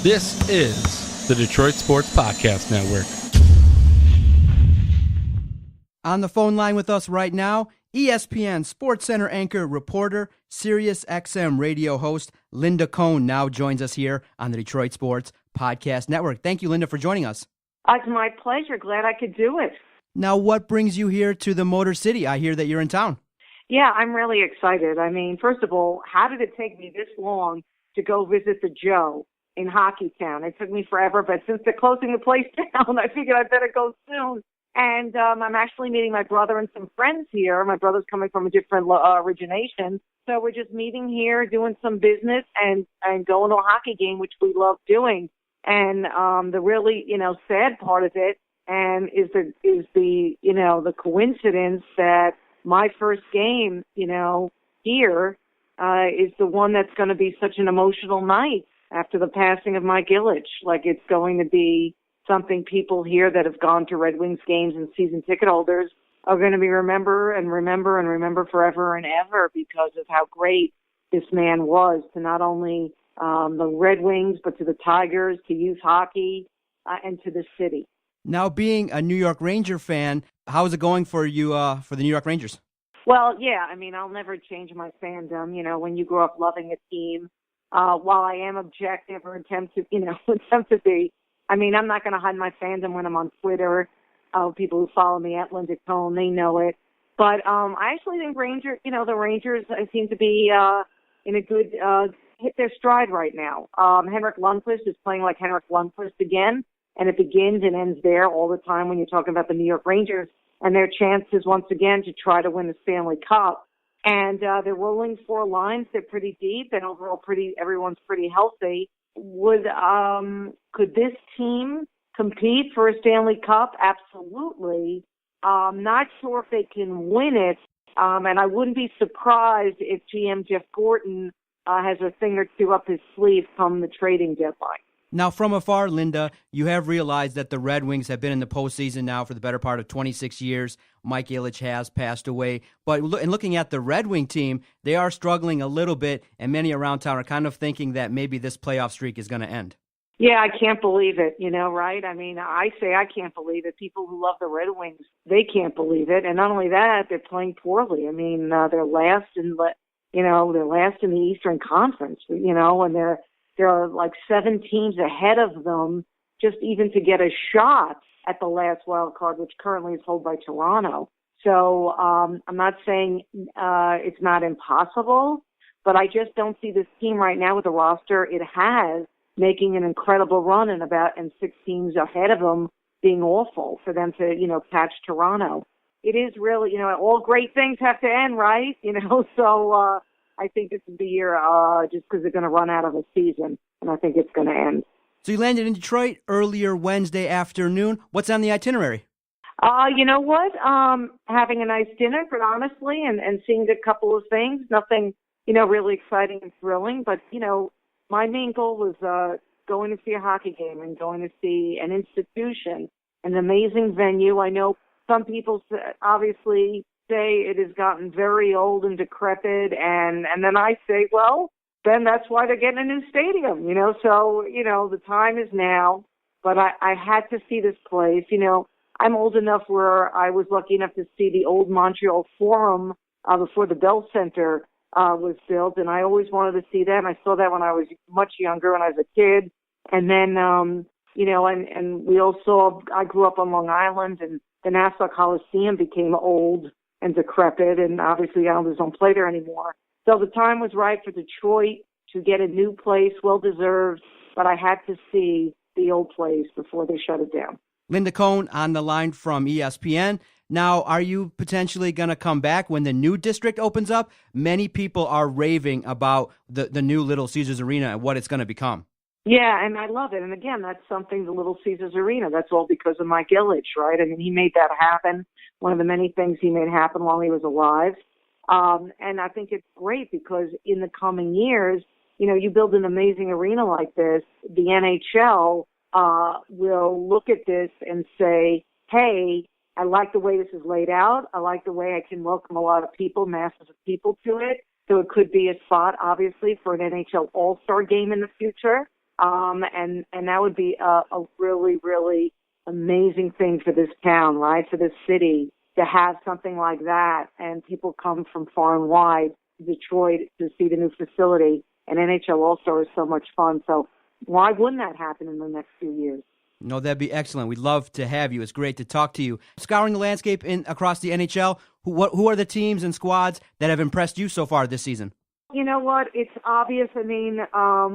This is the Detroit Sports Podcast Network. On the phone line with us right now, ESPN SportsCenter anchor, reporter, Sirius XM radio host, Linda Cohn now joins us here on the Detroit Sports Podcast Network. Thank you, Linda, for joining us. It's my pleasure. Glad I could do it. Now, what brings you here to the Motor City? I hear that you're in town. Yeah, I'm really excited. I mean, first of all, how did it take me this long to go visit the Joe in Hockeytown? It took me forever, but since they're closing the place down, I figured I'd better go soon. And I'm actually meeting my brother and some friends here. My brother's coming from a different origination. So we're just meeting here, doing some business, and going to a hockey game, which we love doing. And the really, sad part of it is the coincidence that my first game, here is the one that's going to be such an emotional night after the passing of Mike Ilitch. Like, it's going to be something people here that have gone to Red Wings games and season ticket holders are going to be remember forever and ever because of how great this man was to not only the Red Wings, but to the Tigers, to youth hockey, and to the city. Now, being a New York Ranger fan, how is it going for you for the New York Rangers? Well, yeah, I mean, I'll never change my fandom. When you grow up loving a team, while I am objective or attempt to be, I mean, I'm not going to hide my fandom when I'm on Twitter. People who follow me at Linda Cohn, they know it. But I actually think the Rangers seem to be in a good hit their stride right now. Henrik Lundqvist is playing like Henrik Lundqvist again, and it begins and ends there all the time when you're talking about the New York Rangers and their chances once again to try to win the Stanley Cup. And they're rolling 4 lines. They're pretty deep, and overall everyone's pretty healthy. Could this team compete for a Stanley Cup? Absolutely. Not sure if they can win it, and I wouldn't be surprised if GM Jeff Gorton has a thing or two up his sleeve come the trading deadline. Now, from afar, Linda, you have realized that the Red Wings have been in the postseason now for the better part of 26 years. Mike Ilitch has passed away. But in looking at the Red Wing team, they are struggling a little bit, and many around town are kind of thinking that maybe this playoff streak is going to end. Yeah, I can't believe it, right? I mean, I say I can't believe it. People who love the Red Wings, they can't believe it. And not only that, they're playing poorly. I mean, they're last in the Eastern Conference, and there are like 7 teams ahead of them just even to get a shot at the last wild card, which currently is held by Toronto. So I'm not saying it's not impossible, but I just don't see this team right now with the roster it has making an incredible run and 6 teams ahead of them being awful for them to, catch Toronto. It is really, all great things have to end, right? So I think this is the year just because they're going to run out of a season, and I think it's going to end. So you landed in Detroit earlier Wednesday afternoon. What's on the itinerary? You know what? Having a nice dinner, but honestly, and seeing a couple of things. Nothing, really exciting and thrilling, but, my main goal was going to see a hockey game and going to see an institution, an amazing venue. I know some people obviously say it has gotten very old and decrepit, and then I say, well, then that's why they're getting a new stadium, so, the time is now, but I had to see this place. I'm old enough where I was lucky enough to see the old Montreal Forum before the Bell Center was built, and I always wanted to see that, and I saw that when I was much younger, when I was a kid, and then, and we all saw, I grew up on Long Island, and the Nassau Coliseum became old and decrepit, and obviously the Islanders don't play there anymore. So the time was right for Detroit to get a new place, well-deserved, but I had to see the old place before they shut it down. Linda Cohn on the line from ESPN. Now, are you potentially going to come back when the new district opens up? Many people are raving about the new Little Caesars Arena and what it's going to become. Yeah, and I love it. And again, that's something, the Little Caesars Arena. That's all because of Mike Ilitch, right? I mean, he made that happen. One of the many things he made happen while he was alive. And I think it's great because in the coming years, you build an amazing arena like this, the NHL will look at this and say, hey, I like the way this is laid out. I like the way I can welcome a lot of people, masses of people to it. So it could be a spot, obviously, for an NHL All-Star game in the future. And that would be a really, really amazing thing for this town, right? For this city to have something like that. And people come from far and wide to Detroit to see the new facility. And NHL All-Star is so much fun. So why wouldn't that happen in the next few years? No, that'd be excellent. We'd love to have you. It's great to talk to you. Scouring the landscape across the NHL, who are the teams and squads that have impressed you so far this season? You know what? It's obvious. I mean,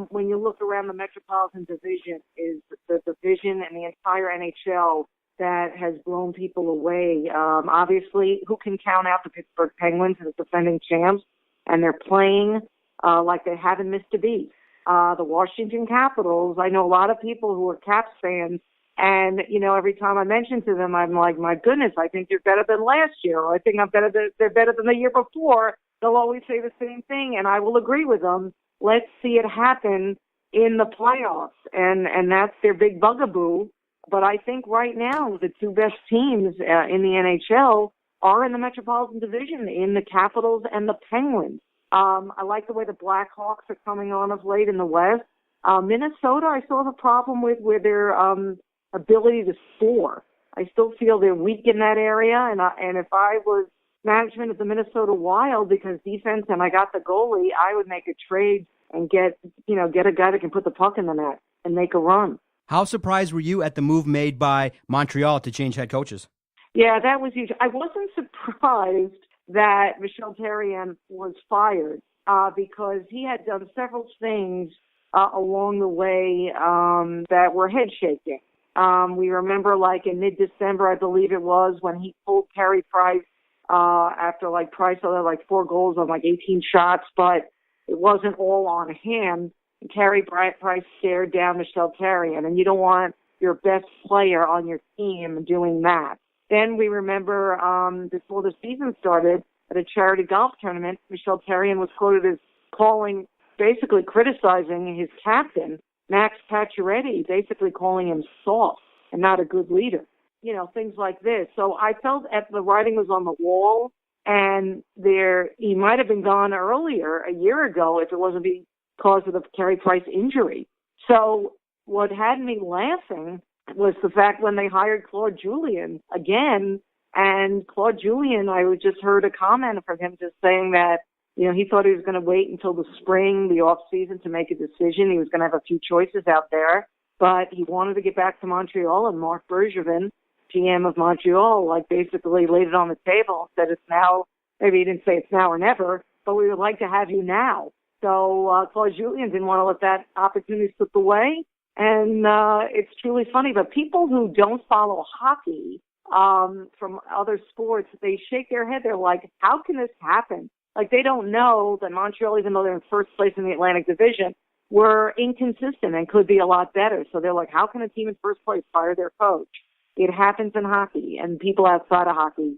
when you look around the Metropolitan Division, is the division and the entire NHL that has blown people away. Obviously, who can count out the Pittsburgh Penguins as defending champs? And they're playing like they haven't missed a beat. The Washington Capitals, I know a lot of people who are Caps fans, and, you know, every time I mention to them, I'm like, my goodness, I think you're better than last year, or I think they're better than the year before. They'll always say the same thing, and I will agree with them. Let's see it happen in the playoffs, and that's their big bugaboo. But I think right now the two best teams in the NHL are in the Metropolitan Division, in the Capitals and the Penguins. I like the way the Blackhawks are coming on of late in the West. Minnesota, I still have a problem with their ability to score. I still feel they're weak in that area, and if I was management of the Minnesota Wild, because defense and I got the goalie, I would make a trade and get a guy that can put the puck in the net and make a run. How surprised were you at the move made by Montreal to change head coaches? Yeah, that was huge. I wasn't surprised that Michel Therrien was fired because he had done several things along the way that were head-shaking. We remember, like, in mid-December, I believe it was, when he pulled Carey Price after, like, Price had, 4 goals on, 18 shots, but it wasn't all on him. And Carey Price stared down Michel Therrien, and you don't want your best player on your team doing that. Then we remember before the season started, at a charity golf tournament, Michel Therrien was quoted as basically criticizing his captain, Max Pacioretty, basically calling him soft and not a good leader. You know, things like this. So I felt the writing was on the wall, and he might have been gone earlier, a year ago, if it wasn't because of the Carey Price injury. So what had me laughing was the fact when they hired Claude Julien again, and Claude Julien, I just heard a comment from him just saying that, you know, he thought he was going to wait until the spring, the off season, to make a decision. He was going to have a few choices out there, but he wanted to get back to Montreal, and Marc Bergevin, GM of Montreal, basically laid it on the table and said it's now. Maybe he didn't say it's now or never, but we would like to have you now. So Claude Julien didn't want to let that opportunity slip away. And it's truly funny, but people who don't follow hockey from other sports, they shake their head. They're like, how can this happen? They don't know that Montreal, even though they're in first place in the Atlantic Division, were inconsistent and could be a lot better. So they're like, how can a team in first place fire their coach? It happens in hockey, and people outside of hockey,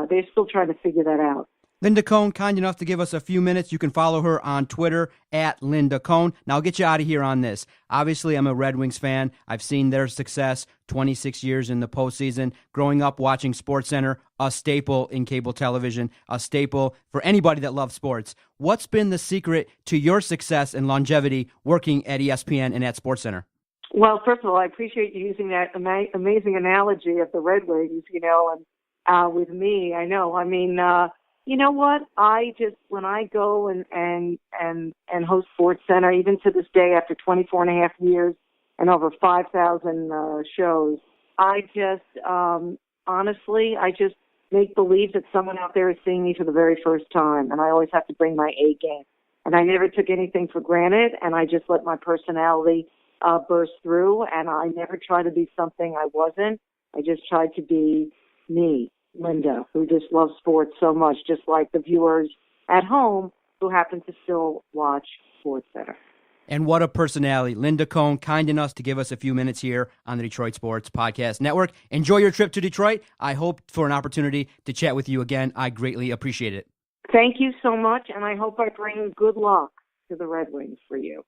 they're still trying to figure that out. Linda Cohn, kind enough to give us a few minutes. You can follow her on Twitter at Linda Cohn. Now, I'll get you out of here on this. Obviously, I'm a Red Wings fan. I've seen their success, 26 years in the postseason. Growing up watching SportsCenter, a staple in cable television, a staple for anybody that loves sports. What's been the secret to your success and longevity working at ESPN and at SportsCenter? Well, first of all, I appreciate you using that amazing analogy of the Red Wings, and with me, I know. I mean, you know what? When I go and host SportsCenter, even to this day, after 24 and a half years and over 5,000 shows, honestly, I just make believe that someone out there is seeing me for the very first time, and I always have to bring my A game. And I never took anything for granted, and I just let my personality burst through, and I never tried to be something I wasn't. I just tried to be me, Linda, who just loves sports so much, just like the viewers at home who happen to still watch SportsCenter. And what a personality. Linda Cohn, kind enough to give us a few minutes here on the Detroit Sports Podcast Network. Enjoy your trip to Detroit. I hope for an opportunity to chat with you again. I greatly appreciate it. Thank you so much, and I hope I bring good luck to the Red Wings for you.